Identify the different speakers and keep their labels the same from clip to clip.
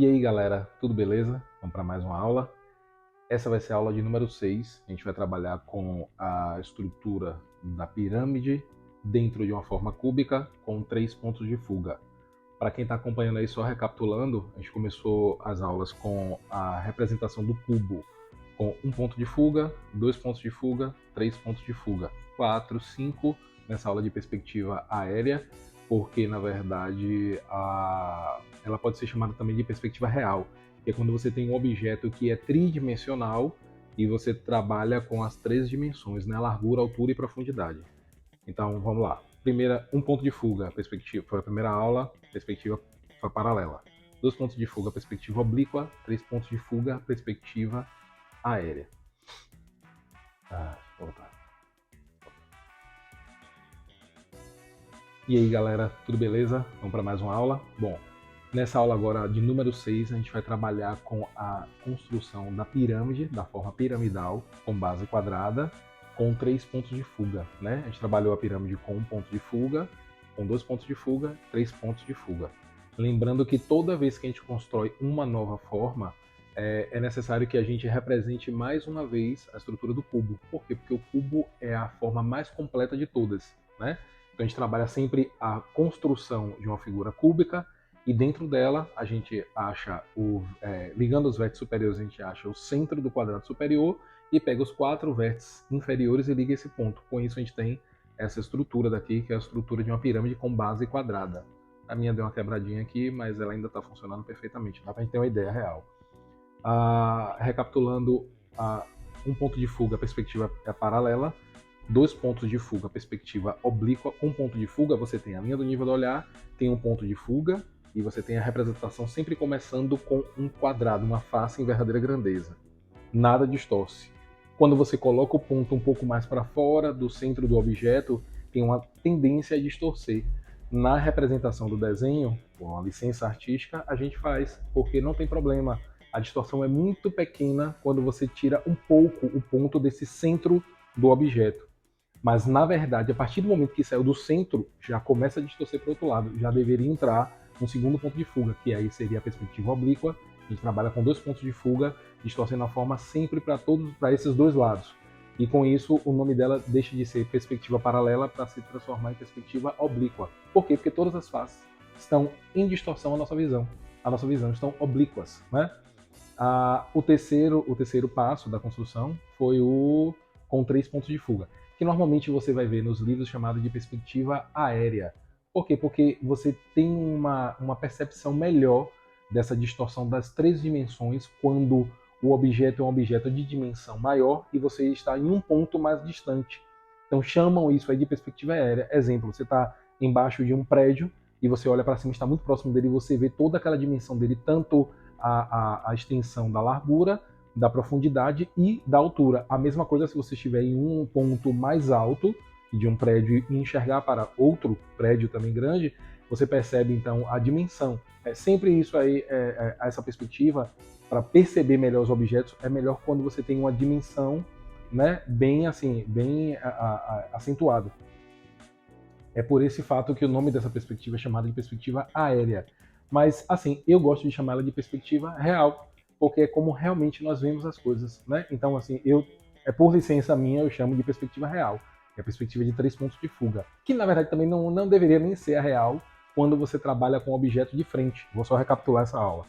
Speaker 1: E aí galera, tudo beleza? Vamos para mais uma aula. Essa vai ser a aula de número 6. A gente vai trabalhar com a estrutura da pirâmide dentro de uma forma cúbica com 3 pontos de fuga. Para quem está acompanhando aí, só recapitulando, a gente começou as aulas com a representação do cubo com 1 ponto de fuga, 2 pontos de fuga, 3 pontos de fuga, 4, 5 nessa aula de perspectiva aérea, porque na verdade ela pode ser chamada também de perspectiva real, que é quando você tem um objeto que é tridimensional e você trabalha com as 3 dimensões, né? Largura, altura e profundidade. Então vamos lá. Primeira, 1 ponto de fuga, perspectiva, foi a primeira aula, perspectiva foi paralela. 2 pontos de fuga, perspectiva oblíqua, 3 pontos de fuga, perspectiva aérea. Voltar. E aí galera, tudo beleza? Vamos para mais uma aula? Bom, nessa aula agora de número 6, a gente vai trabalhar com a construção da pirâmide, da forma piramidal, com base quadrada, com 3 pontos de fuga, né? A gente trabalhou a pirâmide com 1 ponto de fuga, com 2 pontos de fuga, 3 pontos de fuga. Lembrando que toda vez que a gente constrói uma nova forma, é necessário que a gente represente mais uma vez a estrutura do cubo. Por quê? Porque o cubo é a forma mais completa de todas, né? Então a gente trabalha sempre a construção de uma figura cúbica e dentro dela a gente acha, ligando os vértices superiores, a gente acha o centro do quadrado superior e pega os 4 vértices inferiores e liga esse ponto. Com isso a gente tem essa estrutura daqui, que é a estrutura de uma pirâmide com base quadrada. A minha deu uma quebradinha aqui, mas ela ainda está funcionando perfeitamente. Dá para a gente ter uma ideia real. Recapitulando, 1 ponto de fuga, a perspectiva é paralela. 2 pontos de fuga, perspectiva oblíqua. 1 ponto de fuga, você tem a linha do nível do olhar, tem 1 ponto de fuga e você tem a representação sempre começando com um quadrado, uma face em verdadeira grandeza. Nada distorce. Quando você coloca o ponto um pouco mais para fora do centro do objeto, tem uma tendência a distorcer. Na representação do desenho, com a licença artística, a gente faz, porque não tem problema. A distorção é muito pequena quando você tira um pouco o ponto desse centro do objeto. Mas, na verdade, a partir do momento que saiu do centro, já começa a distorcer para o outro lado. Já deveria entrar um segundo ponto de fuga, que aí seria a perspectiva oblíqua. A gente trabalha com 2 pontos de fuga, distorcendo a forma sempre para esses dois lados. E com isso, o nome dela deixa de ser perspectiva paralela para se transformar em perspectiva oblíqua. Por quê? Porque todas as faces estão em distorção à nossa visão. A nossa visão estão oblíquas, né? O terceiro passo da construção foi o com 3 pontos de fuga, que normalmente você vai ver nos livros chamado de perspectiva aérea. Por quê? Porque você tem uma percepção melhor dessa distorção das 3 dimensões quando o objeto é um objeto de dimensão maior e você está em um ponto mais distante. Então chamam isso aí de perspectiva aérea. Exemplo, você está embaixo de um prédio e você olha para cima, está muito próximo dele e você vê toda aquela dimensão dele, tanto a extensão da largura, da profundidade e da altura. A mesma coisa se você estiver em um ponto mais alto de um prédio e enxergar para outro prédio também grande, você percebe então a dimensão. É sempre isso aí, essa perspectiva, para perceber melhor os objetos, é melhor quando você tem uma dimensão, né, bem acentuada. É por esse fato que o nome dessa perspectiva é chamada de perspectiva aérea. Mas, assim, eu gosto de chamar ela de perspectiva real, porque é como realmente nós vemos as coisas, né? Então, assim, por licença minha, eu chamo de perspectiva real, que é a perspectiva de 3 pontos de fuga, que na verdade também não deveria nem ser a real quando você trabalha com o objeto de frente. Vou só recapitular essa aula.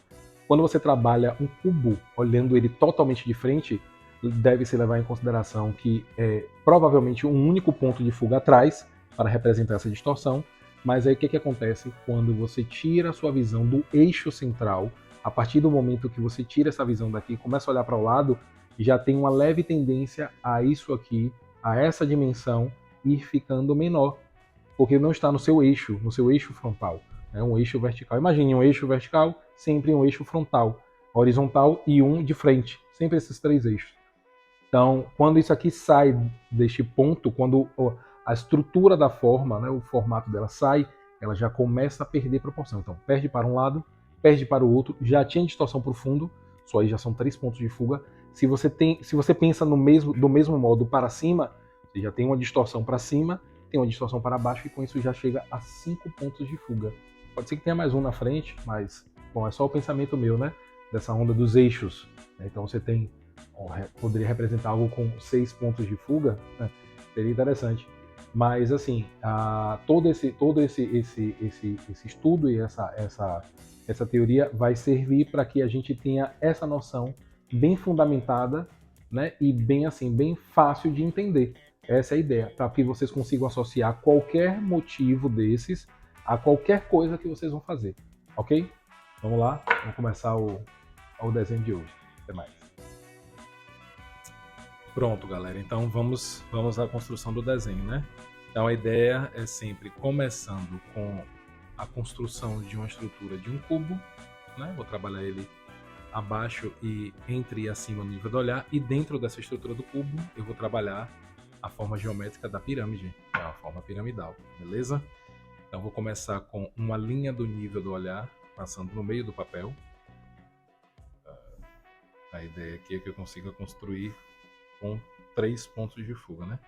Speaker 1: Quando você trabalha um cubo olhando ele totalmente de frente, deve-se levar em consideração que é provavelmente um único ponto de fuga atrás para representar essa distorção. Mas aí o que acontece quando você tira a sua visão do eixo central? A partir do momento que você tira essa visão daqui e começa a olhar para o lado, já tem uma leve tendência a isso aqui, a essa dimensão, ir ficando menor, porque não está no seu eixo frontal. É um eixo vertical. Imagine um eixo vertical, sempre um eixo frontal, horizontal e um de frente, sempre esses 3 eixos. Então, quando isso aqui sai deste ponto, quando a estrutura da forma, né, o formato dela sai, ela já começa a perder proporção. Então, perde para um lado, perde para o outro, já tinha distorção para o fundo, só aí já são 3 pontos de fuga. Se você pensa do mesmo modo para cima, você já tem uma distorção para cima, tem uma distorção para baixo e com isso já chega a 5 pontos de fuga. Pode ser que tenha mais um na frente, mas Bom, é só o pensamento meu, né? Dessa onda dos eixos. Então você tem, poderia representar algo com 6 pontos de fuga, né? Seria interessante. Mas assim, todo esse estudo e essa teoria vai servir para que a gente tenha essa noção bem fundamentada, né? E bem assim, bem fácil de entender. Essa é a ideia, para que vocês consigam associar qualquer motivo desses a qualquer coisa que vocês vão fazer, ok? Vamos lá, vamos começar o desenho de hoje. Até mais. Pronto, galera. Então vamos à construção do desenho, né? Então a ideia é sempre começando com a construção de uma estrutura de um cubo, né? Vou trabalhar ele abaixo e entre e acima no nível do olhar, e dentro dessa estrutura do cubo eu vou trabalhar a forma geométrica da pirâmide, que é a forma piramidal, beleza? Então vou começar com uma linha do nível do olhar, passando no meio do papel. A ideia aqui é que eu consiga construir com 3 pontos de fuga, né?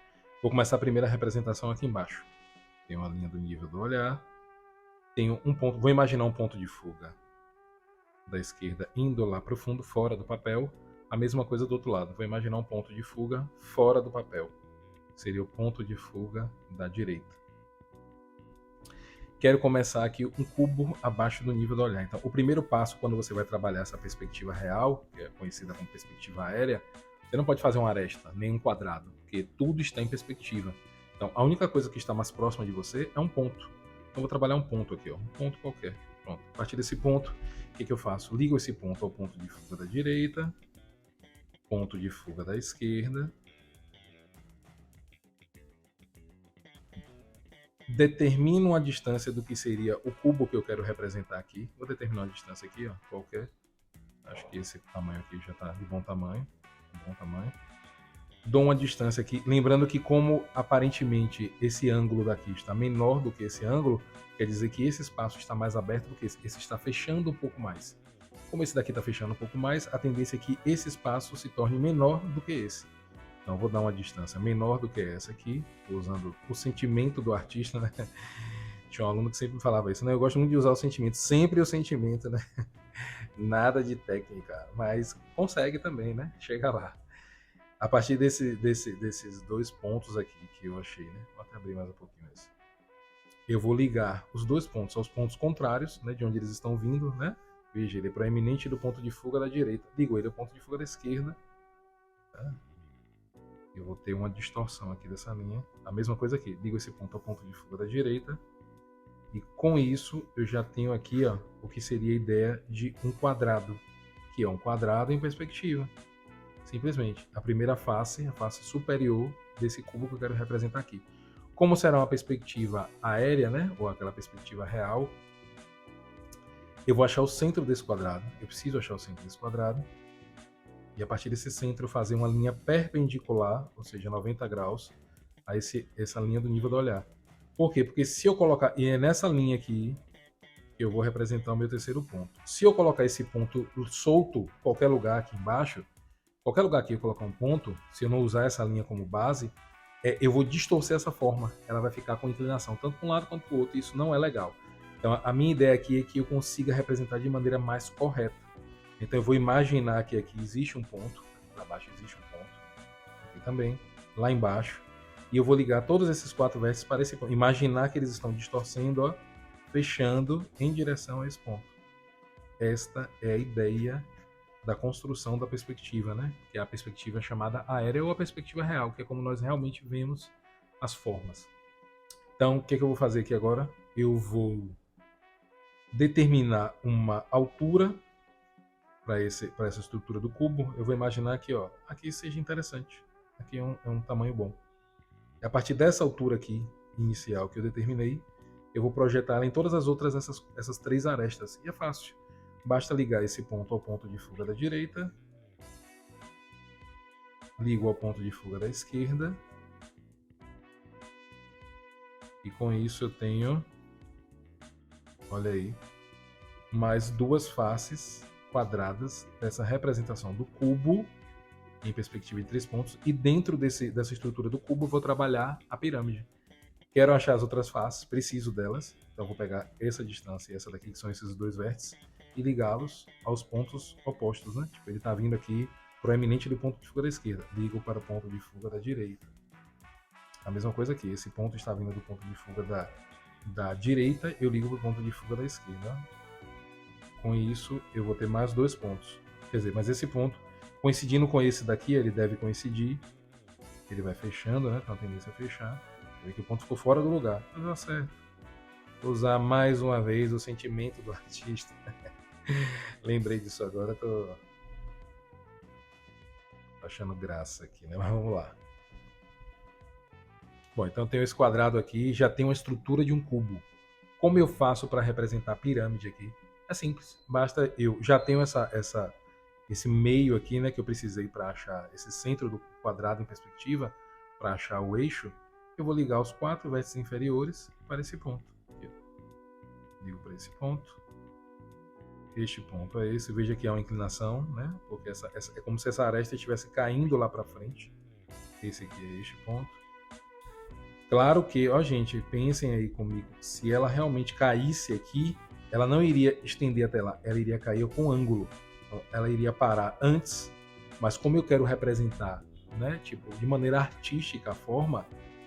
Speaker 1: Vou começar a primeira representação aqui embaixo. Tenho uma linha do nível do olhar, tenho um ponto, vou imaginar um ponto de fuga da esquerda indo lá para o fundo, fora do papel. A mesma coisa do outro lado, vou imaginar um ponto de fuga fora do papel. Seria o ponto de fuga da direita. Quero começar aqui um cubo abaixo do nível do olhar. Então, o primeiro passo quando você vai trabalhar essa perspectiva real, que é conhecida como perspectiva aérea, você não pode fazer uma aresta, nem um quadrado, porque tudo está em perspectiva. Então, a única coisa que está mais próxima de você é um ponto. Então, vou trabalhar um ponto aqui, ó, um ponto qualquer. Pronto. A partir desse ponto, o que eu faço? Ligo esse ponto ao ponto de fuga da direita, ponto de fuga da esquerda, determino a distância do que seria o cubo que eu quero representar aqui. Vou determinar uma distância aqui, ó, qualquer. Acho que esse tamanho aqui já está de bom tamanho. Dou uma distância aqui, lembrando que como aparentemente esse ângulo daqui está menor do que esse ângulo, quer dizer que esse espaço está mais aberto do que esse está fechando um pouco mais. Como esse daqui está fechando um pouco mais, a tendência é que esse espaço se torne menor do que esse. Então vou dar uma distância menor do que essa aqui, usando o sentimento do artista, né? Tinha um aluno que sempre falava isso, né? Eu gosto muito de usar o sentimento, sempre o sentimento, né? Nada de técnica, mas consegue também, né? Chega lá. A partir desses 2 pontos aqui que eu achei, né? Vou até abrir mais um pouquinho isso. Eu vou ligar os 2 pontos aos pontos contrários, né? De onde eles estão vindo, né? Veja, ele é proeminente do ponto de fuga da direita. Ligo ele ao ponto de fuga da esquerda. Tá? Eu vou ter uma distorção aqui dessa linha. A mesma coisa aqui. Ligo esse ponto ao ponto de fuga da direita. E com isso, eu já tenho aqui, ó, o que seria a ideia de um quadrado. Que é um quadrado em perspectiva. Simplesmente. A primeira face, a face superior desse cubo que eu quero representar aqui. Como será uma perspectiva aérea, né? Ou aquela perspectiva real, eu vou achar o centro desse quadrado. Eu preciso achar o centro desse quadrado. E a partir desse centro fazer uma linha perpendicular, ou seja, 90 graus, a essa linha do nível do olhar. Por quê? Porque se eu colocar... E é nessa linha aqui que eu vou representar o meu terceiro ponto. Se eu colocar esse ponto solto, qualquer lugar aqui embaixo, qualquer lugar que eu colocar um ponto, se eu não usar essa linha como base, eu vou distorcer essa forma. Ela vai ficar com inclinação, tanto para um lado quanto para o outro. Isso não é legal. Então, a minha ideia aqui é que eu consiga representar de maneira mais correta. Então eu vou imaginar que aqui existe um ponto, lá baixo existe um ponto, aqui também, lá embaixo, e eu vou ligar todos esses 4 vértices para esse ponto. Imaginar que eles estão distorcendo, ó, fechando em direção a esse ponto. Esta é a ideia da construção da perspectiva, né? Que é a perspectiva chamada aérea ou a perspectiva real, que é como nós realmente vemos as formas. Então, o que eu vou fazer aqui agora? Eu vou determinar uma altura para essa estrutura do cubo. Eu vou imaginar que, ó, aqui seja interessante. Aqui é um tamanho bom. E a partir dessa altura aqui, inicial, que eu determinei, eu vou projetar ela em todas as outras, essas 3 arestas. E é fácil. Basta ligar esse ponto ao ponto de fuga da direita. Ligo ao ponto de fuga da esquerda. E com isso eu tenho, olha aí, mais 2 faces quadradas dessa representação do cubo em perspectiva de 3 pontos, e dentro dessa estrutura do cubo eu vou trabalhar a pirâmide. Quero achar as outras faces, preciso delas, então vou pegar essa distância e essa daqui, que são esses 2 vértices, e ligá-los aos pontos opostos, né? Tipo, ele está vindo aqui proeminente do ponto de fuga da esquerda. Ligo para o ponto de fuga da direita. A mesma coisa aqui, esse ponto está vindo do ponto de fuga da direita, eu ligo para o ponto de fuga da esquerda. Com isso, eu vou ter mais 2 pontos. Quer dizer, mas esse ponto, coincidindo com esse daqui, ele deve coincidir. Ele vai fechando, né? Então a tendência a fechar. Vê que o ponto ficou fora do lugar. Mas dá certo. Vou usar mais uma vez o sentimento do artista. Lembrei disso agora, tô achando graça aqui, né? Mas vamos lá. Bom, então eu tenho esse quadrado aqui, já tem uma estrutura de um cubo. Como eu faço para representar a pirâmide aqui? É simples, basta eu já tenho esse meio aqui, né, que eu precisei para achar esse centro do quadrado em perspectiva, para achar o eixo, eu vou ligar os 4 vértices inferiores para esse ponto. Aqui, ligo para esse ponto. Este ponto é esse. Veja que há uma inclinação, né? Porque é como se essa aresta estivesse caindo lá para frente. Esse aqui é este ponto. Claro que, ó, gente, pensem aí comigo. Se ela realmente caísse aqui, ela não iria estender até lá. Ela iria cair com ângulo. Ela iria parar antes. Mas como eu quero representar, né, tipo, de maneira artística a forma,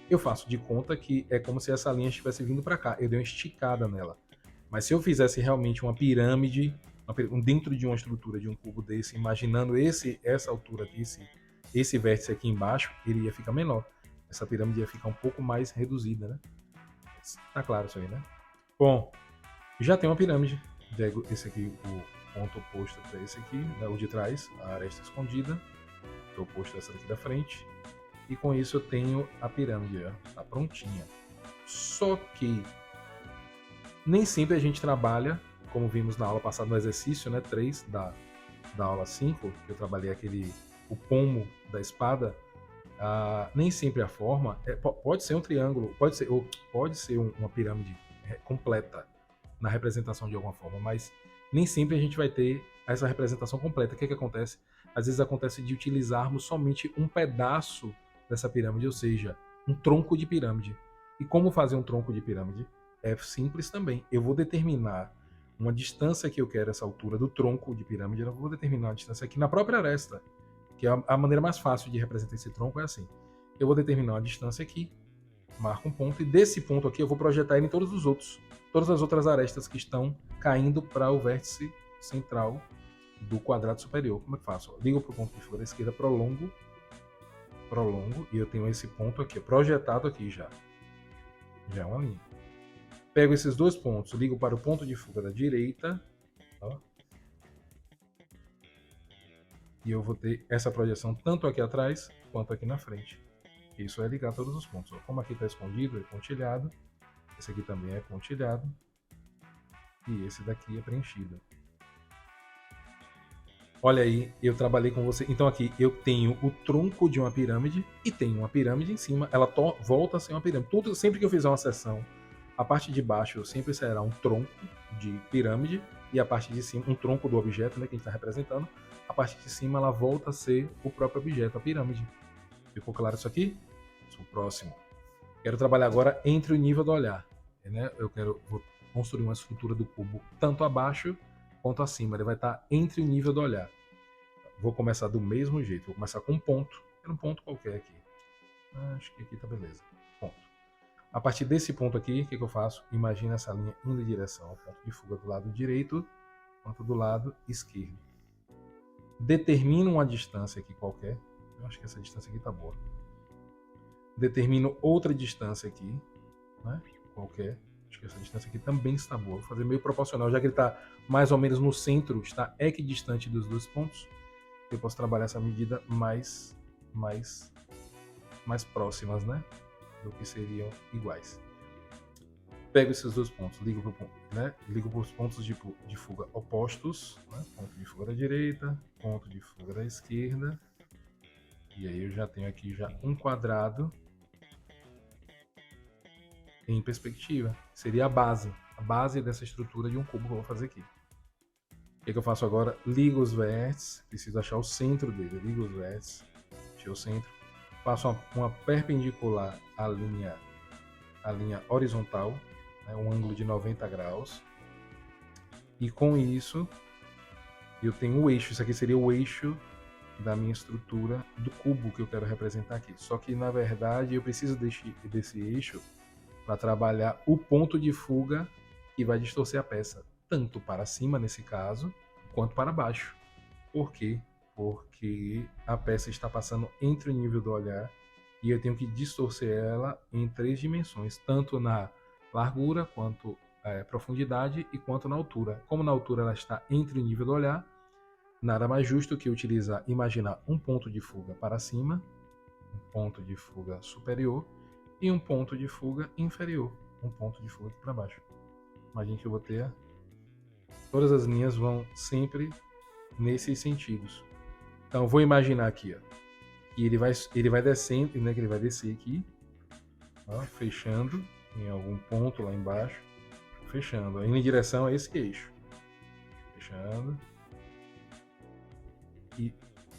Speaker 1: eu faço de conta que é como se essa linha estivesse vindo para cá. Eu dei uma esticada nela. Mas se eu fizesse realmente uma pirâmide, dentro de uma estrutura de um cubo desse, imaginando essa altura aqui, esse vértice aqui embaixo, ele ia ficar menor. Essa pirâmide ia ficar um pouco mais reduzida, né? Tá claro isso aí, né? Bom, já tem uma pirâmide. Pego esse aqui, o ponto oposto para esse aqui, né, o de trás, a aresta escondida, que é o oposto dessa daqui da frente. E com isso eu tenho a pirâmide, ó, tá prontinha. Só que nem sempre a gente trabalha, como vimos na aula passada, no exercício, né, 3 da aula 5, que eu trabalhei o pomo da espada. Nem sempre a forma pode ser um triângulo, pode ser uma pirâmide completa na representação de alguma forma, mas nem sempre a gente vai ter essa representação completa. O que acontece? Às vezes acontece de utilizarmos somente um pedaço dessa pirâmide, ou seja, um tronco de pirâmide. E como fazer um tronco de pirâmide? É simples também. Eu vou determinar uma distância que eu quero, essa altura do tronco de pirâmide, eu vou determinar a distância aqui na própria aresta, que é a maneira mais fácil de representar esse tronco é assim. Eu vou determinar uma distância aqui, marco um ponto, e desse ponto aqui eu vou projetar ele em todos as outras arestas que estão caindo para o vértice central do quadrado superior. Como é que faço? Ligo para o ponto de fuga da esquerda, prolongo, e eu tenho esse ponto aqui, projetado aqui já. Já é uma linha. Pego esses 2 pontos, ligo para o ponto de fuga da direita, ó, e eu vou ter essa projeção tanto aqui atrás quanto aqui na frente. Isso é ligar todos os pontos. Como aqui está escondido, é pontilhado. Esse aqui também é pontilhado. E esse daqui é preenchido. Olha aí, eu trabalhei com você. Então aqui eu tenho o tronco de uma pirâmide e tenho uma pirâmide em cima. Ela volta a ser uma pirâmide. Sempre que eu fizer uma seção, a parte de baixo sempre será um tronco de pirâmide e a parte de cima, um tronco do objeto, né, que a gente está representando. A parte de cima ela volta a ser o próprio objeto, a pirâmide. Ficou claro isso aqui? O próximo. Quero trabalhar agora entre o nível do olhar, né? Vou construir uma estrutura do cubo tanto abaixo quanto acima. Ele vai estar entre o nível do olhar. Vou começar do mesmo jeito. Vou começar com um ponto. Um ponto qualquer aqui. Acho que aqui tá beleza. Ponto. A partir desse ponto aqui, o que eu faço? Imagina essa linha indo em direção ao ponto de fuga do lado direito quanto do lado esquerdo. Determino uma distância aqui qualquer. Eu acho que essa distância aqui tá boa. Determino outra distância aqui, né? Qualquer. Acho que essa distância aqui também está boa. Vou fazer meio proporcional, já que ele está mais ou menos no centro, está equidistante dos 2 pontos. Eu posso trabalhar essa medida mais próximas, né? Do que seriam iguais. Pego esses 2 pontos, ligo para os pontos de fuga opostos, né? Ponto de fuga da direita, ponto de fuga da esquerda. E aí eu já tenho aqui já um quadrado em perspectiva. Seria a base dessa estrutura de um cubo que eu vou fazer aqui. O que eu faço agora? Ligo os vértices, preciso achar o centro dele. Ligo os vértices, achei o centro. Faço uma perpendicular à linha horizontal, né, um ângulo de 90 graus. E com isso, eu tenho o eixo. Isso aqui seria o eixo da minha estrutura do cubo que eu quero representar aqui. Só que, na verdade, eu preciso desse eixo para trabalhar o ponto de fuga que vai distorcer a peça, tanto para cima, nesse caso, quanto para baixo. Por quê? Porque a peça está passando entre o nível do olhar e eu tenho que distorcer ela em 3 dimensões, tanto na largura, quanto profundidade e quanto na altura. Como na altura ela está entre o nível do olhar, nada mais justo que imaginar um ponto de fuga para cima, um ponto de fuga superior e um ponto de fuga inferior, um ponto de fuga aqui para baixo. Imagine que eu vou ter... Todas as linhas vão sempre nesses sentidos. Então eu vou imaginar aqui, ó, que ele vai descendo, né, que ele vai descer aqui, ó, fechando em algum ponto lá embaixo, fechando, indo em direção a esse eixo, fechando e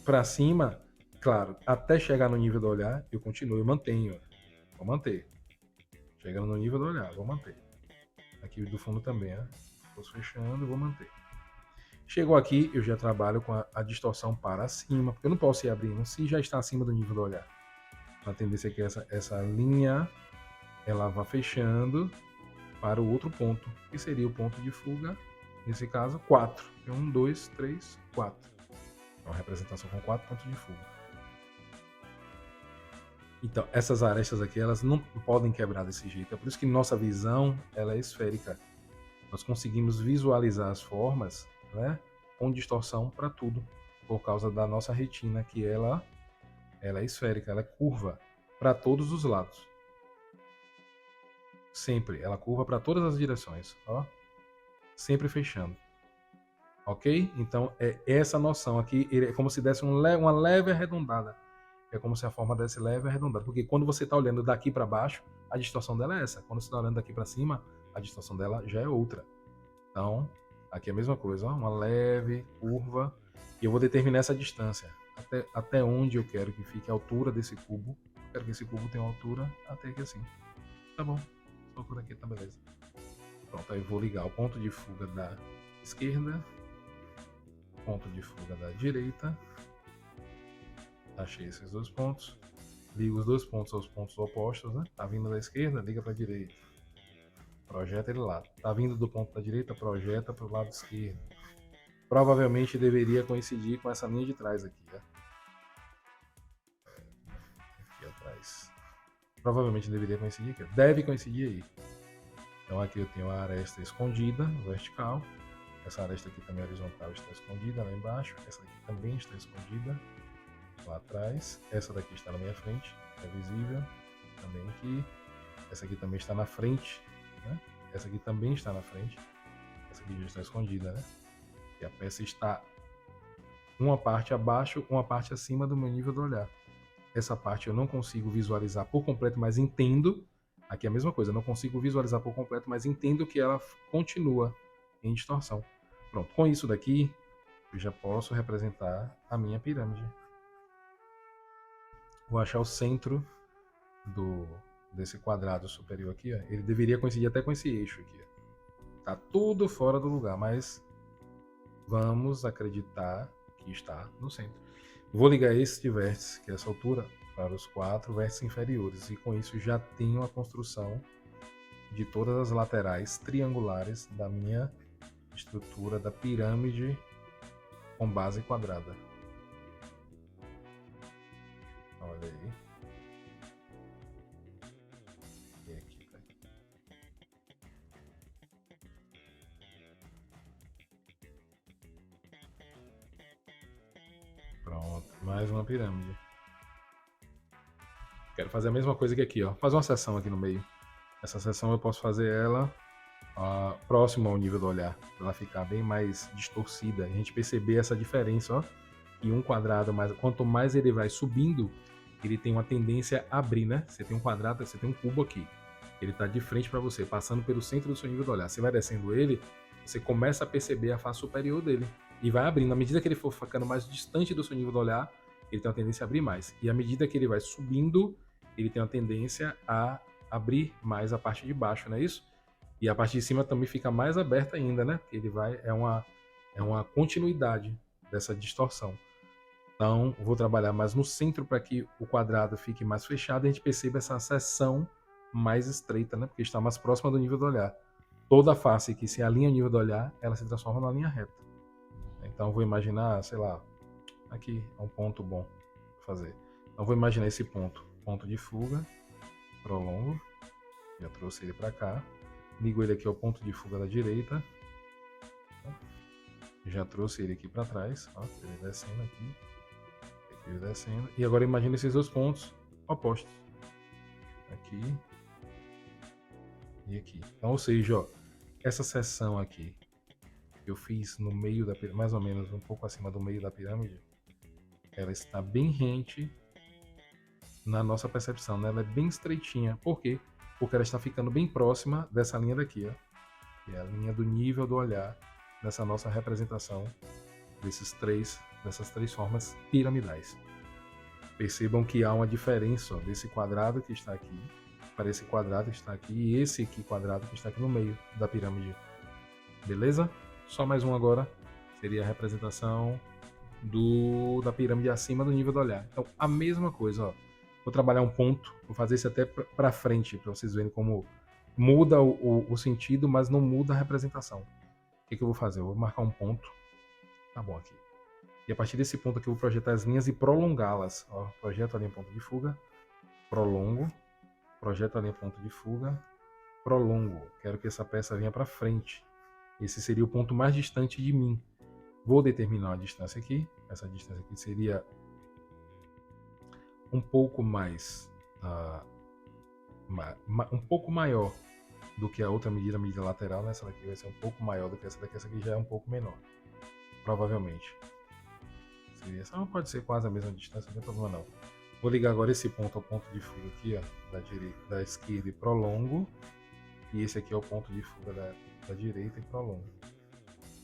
Speaker 1: para cima, claro, até chegar no nível do olhar, eu continuo, eu mantenho, ó, vou manter, chegando no nível do olhar, vou manter, aqui do fundo também, ó, vou fechando, vou manter. Chegou aqui, eu já trabalho com a distorção para cima, porque eu não posso ir abrindo se já está acima do nível do olhar. A tendência é que essa linha ela vá fechando para o outro ponto, que seria o ponto de fuga, nesse caso, 4. 1, 2, 3, 4. É uma representação com 4 pontos de fuga. Então, essas arestas aqui, elas não podem quebrar desse jeito. É por isso que nossa visão ela é esférica. Nós conseguimos visualizar as formas, né, com distorção para tudo, por causa da nossa retina, que ela é esférica, ela é curva para todos os lados. Sempre, ela curva para todas as direções, ó, sempre fechando. Ok? Então, é essa noção aqui, é como se desse uma leve arredondada. É como se a forma desse leve arredondada. Porque quando você está olhando daqui para baixo, a distorção dela é essa. Quando você está olhando daqui para cima, a distorção dela já é outra. Então, aqui é a mesma coisa, ó, uma leve curva. E eu vou determinar essa distância. Até onde eu quero que fique a altura desse cubo. Eu quero que esse cubo tenha uma altura até aqui assim. Tá bom. Só por aqui, tá beleza. Pronto, aí eu vou ligar o ponto de fuga da esquerda. Ponto de fuga da direita. Achei esses 2 pontos. Ligo os 2 pontos aos pontos opostos, né? Tá vindo da esquerda, liga para a direita. Projeta ele lá. Tá vindo do ponto da direita, projeta para o lado esquerdo. Provavelmente deveria coincidir com essa linha de trás aqui, né? Aqui atrás. Provavelmente deveria coincidir aqui. Deve coincidir aí. Então aqui eu tenho a aresta escondida, vertical. Essa aresta aqui também horizontal está escondida lá embaixo. Essa aqui também está escondida lá atrás. Essa daqui está na minha frente, é visível. Também aqui. Essa aqui também está na frente, né? Essa aqui também está na frente. Essa aqui já está escondida, né? E a peça está uma parte abaixo, uma parte acima do meu nível do olhar. Essa parte eu não consigo visualizar por completo, mas entendo. Aqui é a mesma coisa, eu não consigo visualizar por completo, mas entendo que ela continua em distorção. Pronto, com isso daqui, eu já posso representar a minha pirâmide. Vou achar o centro desse quadrado superior aqui, ó. Ele deveria coincidir até com esse eixo aqui, ó. Tá tudo fora do lugar, mas vamos acreditar que está no centro. Vou ligar este vértice, que é essa altura, para os 4 vértices inferiores, e com isso já tenho a construção de todas as laterais triangulares da minha estrutura da pirâmide com base quadrada. Olha aí. E aqui, tá aqui. Pronto, mais uma pirâmide. Quero fazer a mesma coisa que aqui, ó. Fazer uma seção aqui no meio. Essa seção eu posso fazer ela próximo ao nível do olhar, para ela ficar bem mais distorcida. A gente perceber essa diferença, ó. E um quadrado, quanto mais ele vai subindo, ele tem uma tendência a abrir, né? Você tem um quadrado, você tem um cubo aqui. Ele está de frente para você, passando pelo centro do seu nível do olhar. Você vai descendo ele, você começa a perceber a face superior dele. E vai abrindo. À medida que ele for ficando mais distante do seu nível do olhar, ele tem uma tendência a abrir mais. E à medida que ele vai subindo, ele tem uma tendência a abrir mais a parte de baixo, não é isso? E a parte de cima também fica mais aberta ainda, né? Porque ele vai, é uma continuidade dessa distorção. Então, vou trabalhar mais no centro para que o quadrado fique mais fechado e a gente perceba essa seção mais estreita, né? Porque está mais próxima do nível do olhar. Toda face que se alinha ao nível do olhar, ela se transforma numa linha reta. Então, vou imaginar, sei lá, aqui é um ponto bom para fazer. Então, vou imaginar esse ponto de fuga, prolongo, já trouxe ele para cá, ligo ele aqui ao ponto de fuga da direita, já trouxe ele aqui para trás, ó, ele descendo aqui, ele descendo, e agora imagine esses dois pontos opostos, aqui e aqui. Então, ou seja, ó, essa seção aqui que eu fiz no meio da pirâmide, mais ou menos um pouco acima do meio da pirâmide, ela está bem rente na nossa percepção, né? Ela é bem estreitinha. Por quê? Porque ela está ficando bem próxima dessa linha daqui, ó, que é a linha do nível do olhar nessa nossa representação dessas três formas piramidais. Percebam que há uma diferença, ó, desse quadrado que está aqui para esse quadrado que está aqui e esse aqui quadrado que está aqui no meio da pirâmide. Beleza? Só mais um agora. Seria a representação da pirâmide acima do nível do olhar. Então, a mesma coisa, ó. Vou trabalhar um ponto, vou fazer isso até para frente, para vocês verem como muda o sentido, mas não muda a representação. O que eu vou fazer? Eu vou marcar um ponto. Tá bom aqui. E a partir desse ponto aqui eu vou projetar as linhas e prolongá-las. Ó, projeto a linha ponto de fuga, prolongo, projeto a linha ponto de fuga, prolongo. Quero que essa peça venha para frente. Esse seria o ponto mais distante de mim. Vou determinar a distância aqui. Essa distância aqui seria um pouco mais, um pouco maior do que a outra medida, a medida lateral, né? Essa daqui vai ser um pouco maior do que essa daqui. Essa aqui já é um pouco menor, provavelmente. Essa não pode ser quase a mesma distância, não tem problema não. Vou ligar agora esse ponto ao ponto de fuga aqui, ó, da esquerda e prolongo. E esse aqui é o ponto de fuga da direita e prolongo.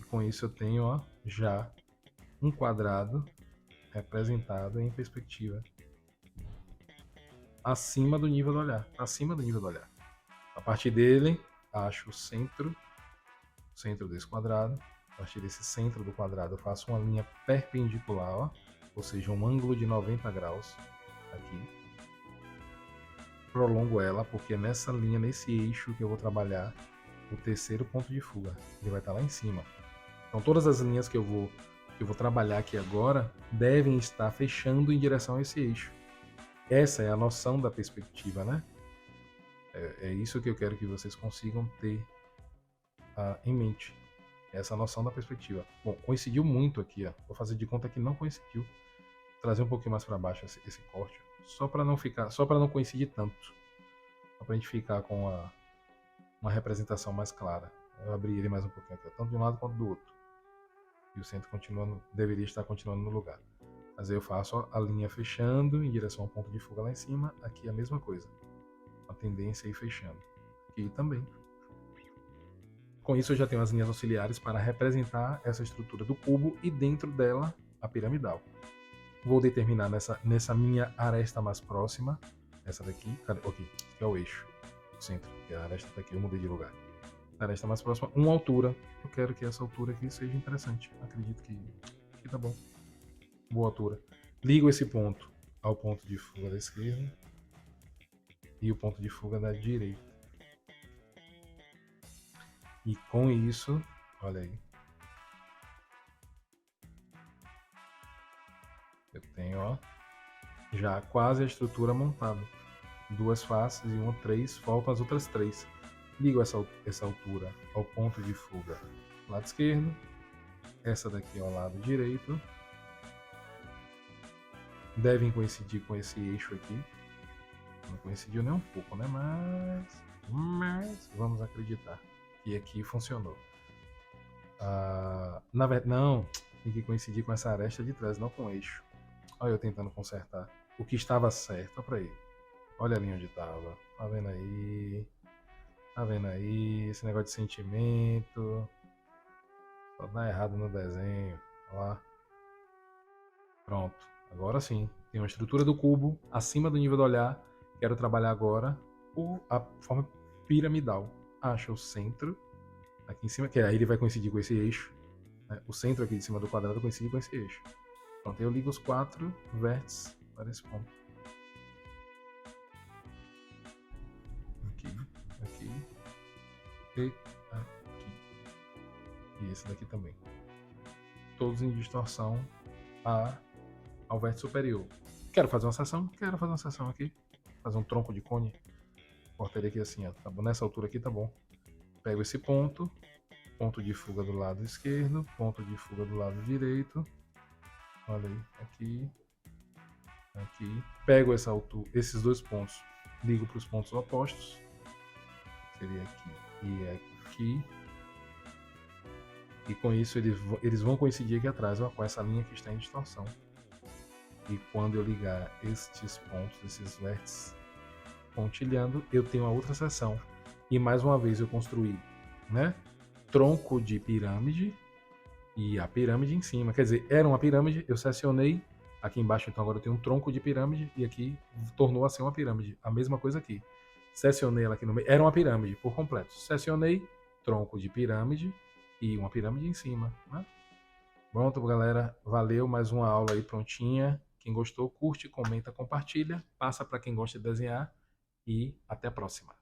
Speaker 1: E com isso eu tenho, ó, já um quadrado representado em perspectiva acima do nível do olhar. Acima do nível do olhar. A partir dele, acho o centro desse quadrado. A partir desse centro do quadrado, eu faço uma linha perpendicular, ó, ou seja, um ângulo de 90 graus aqui. Prolongo ela, porque é nessa linha, nesse eixo que eu vou trabalhar o terceiro ponto de fuga. Ele vai estar lá em cima. Então todas as linhas que eu vou trabalhar aqui agora devem estar fechando em direção a esse eixo. Essa é a noção da perspectiva, né? É isso que eu quero que vocês consigam ter em mente. Essa noção da perspectiva. Bom, coincidiu muito aqui, ó. Vou fazer de conta que não coincidiu. Vou trazer um pouquinho mais para baixo esse corte, só para não coincidir tanto. Só para a gente ficar com uma representação mais clara. Eu abri ele mais um pouquinho aqui, ó, tanto de um lado quanto do outro. E o centro deveria estar continuando no lugar. Mas aí eu faço a linha fechando em direção ao ponto de fuga lá em cima. Aqui é a mesma coisa. A tendência é ir fechando. Aqui também. Com isso eu já tenho as linhas auxiliares para representar essa estrutura do cubo e dentro dela a piramidal. Vou determinar nessa minha aresta mais próxima, essa daqui, aqui, que é o eixo, o centro, que é a aresta daqui, eu mudei de lugar. A aresta mais próxima, uma altura. Eu quero que essa altura aqui seja interessante. Acredito que tá bom. Boa altura. Ligo esse ponto ao ponto de fuga da esquerda e o ponto de fuga da direita. E com isso, olha aí, eu tenho, ó, já quase a estrutura montada. Duas faces e uma, três, faltam as outras três. Ligo essa altura ao ponto de fuga lado esquerdo, essa daqui ao lado direito. Devem coincidir com esse eixo aqui. Não coincidiu nem um pouco, né? Mas vamos acreditar que aqui funcionou. Na verdade, não, tem que coincidir com essa aresta de trás, não com o eixo. Olha eu tentando consertar o que estava certo. Olha pra aí. Olha ali onde estava. Tá vendo aí? Tá vendo aí? Esse negócio de sentimento. Só dá errado no desenho. Olha lá. Pronto. Agora sim. Tem uma estrutura do cubo acima do nível do olhar. Quero trabalhar agora a forma piramidal acha o centro aqui em cima, que aí ele vai coincidir com esse eixo, né? O centro aqui de cima do quadrado coincide com esse eixo. Pronto, eu ligo os 4 vértices para esse ponto. Aqui, aqui e aqui. E esse daqui também. Todos em distorção ao vértice superior. Quero fazer uma seção? Quero fazer uma seção aqui. Fazer um tronco de cone. Cortaria aqui assim, ó. Tá bom? Nessa altura aqui tá bom. Pego esse ponto. Ponto de fuga do lado esquerdo. Ponto de fuga do lado direito. Olha aí. Aqui. Aqui. Pego essa altura, esses dois pontos. Ligo para os pontos opostos. Seria aqui e aqui. E com isso eles vão coincidir aqui atrás, ó, com essa linha que está em distorção. E quando eu ligar estes pontos, esses vértices pontilhando, eu tenho uma outra seção. E mais uma vez eu construí, né, tronco de pirâmide e a pirâmide em cima. Quer dizer, era uma pirâmide, eu seccionei. Aqui embaixo, então, agora eu tenho um tronco de pirâmide e aqui tornou a ser uma pirâmide. A mesma coisa aqui. Seccionei ela aqui no meio. Era uma pirâmide por completo. Seccionei, tronco de pirâmide e uma pirâmide em cima, né? Pronto, galera. Valeu, mais uma aula aí prontinha. Quem gostou, curte, comenta, compartilha. Passa para quem gosta de desenhar e até a próxima.